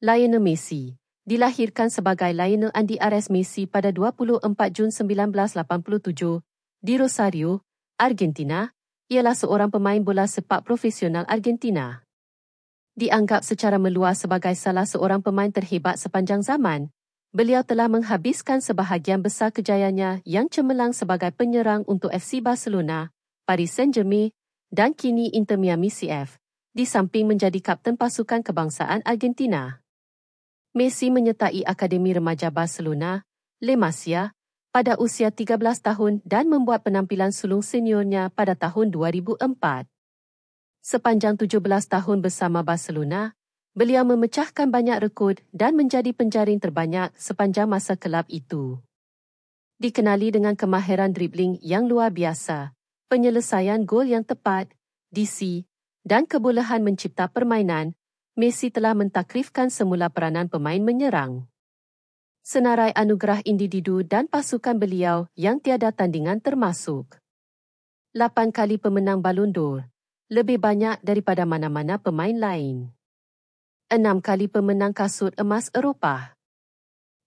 Lionel Messi, dilahirkan sebagai Lionel Andres Messi pada 24 Jun 1987 di Rosario, Argentina, ialah seorang pemain bola sepak profesional Argentina. Dianggap secara meluas sebagai salah seorang pemain terhebat sepanjang zaman, beliau telah menghabiskan sebahagian besar kejayaannya yang cemerlang sebagai penyerang untuk FC Barcelona, Paris Saint-Germain dan kini Inter Miami CF, di samping menjadi kapten pasukan kebangsaan Argentina. Messi menyertai Akademi Remaja Barcelona, La Masia, pada usia 13 tahun dan membuat penampilan sulung seniornya pada tahun 2004. Sepanjang 17 tahun bersama Barcelona, beliau memecahkan banyak rekod dan menjadi penjaring terbanyak sepanjang masa kelab itu. Dikenali dengan kemahiran dribling yang luar biasa, penyelesaian gol yang tepat, DC, dan kebolehan mencipta permainan, Messi telah mentakrifkan semula peranan pemain menyerang. Senarai anugerah individu dan pasukan beliau yang tiada tandingan termasuk 8 kali pemenang Ballon d'Or, lebih banyak daripada mana-mana pemain lain. 6 kali pemenang kasut emas Eropah.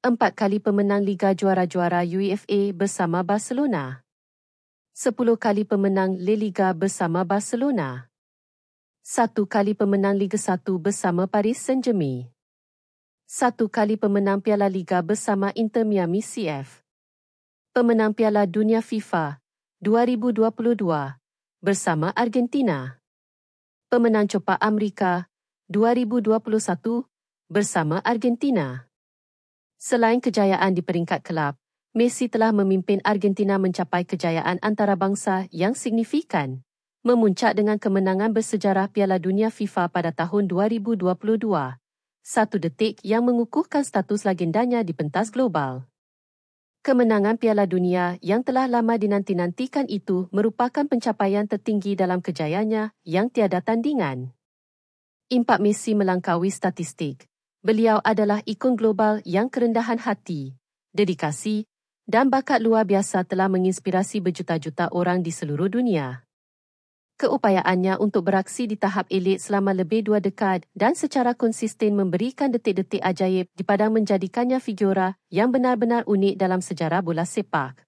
4 kali pemenang Liga Juara-Juara UEFA bersama Barcelona. 10 kali pemenang La Liga bersama Barcelona. 1 kali pemenang Liga 1 bersama Paris Saint-Germain. 1 kali pemenang Piala Liga bersama Inter Miami CF. Pemenang Piala Dunia FIFA 2022 bersama Argentina. Pemenang Copa Amerika 2021 bersama Argentina. Selain kejayaan di peringkat kelab, Messi telah memimpin Argentina mencapai kejayaan antarabangsa yang signifikan, memuncak dengan kemenangan bersejarah Piala Dunia FIFA pada tahun 2022, satu detik yang mengukuhkan status legendanya di pentas global. Kemenangan Piala Dunia yang telah lama dinanti-nantikan itu merupakan pencapaian tertinggi dalam kejayaannya yang tiada tandingan. Impak Messi melangkaui statistik. Beliau adalah ikon global yang kerendahan hati, dedikasi, dan bakat luar biasa telah menginspirasi berjuta-juta orang di seluruh dunia. Keupayaannya untuk beraksi di tahap elit selama lebih 2 dekad dan secara konsisten memberikan detik-detik ajaib di padang menjadikannya figura yang benar-benar unik dalam sejarah bola sepak.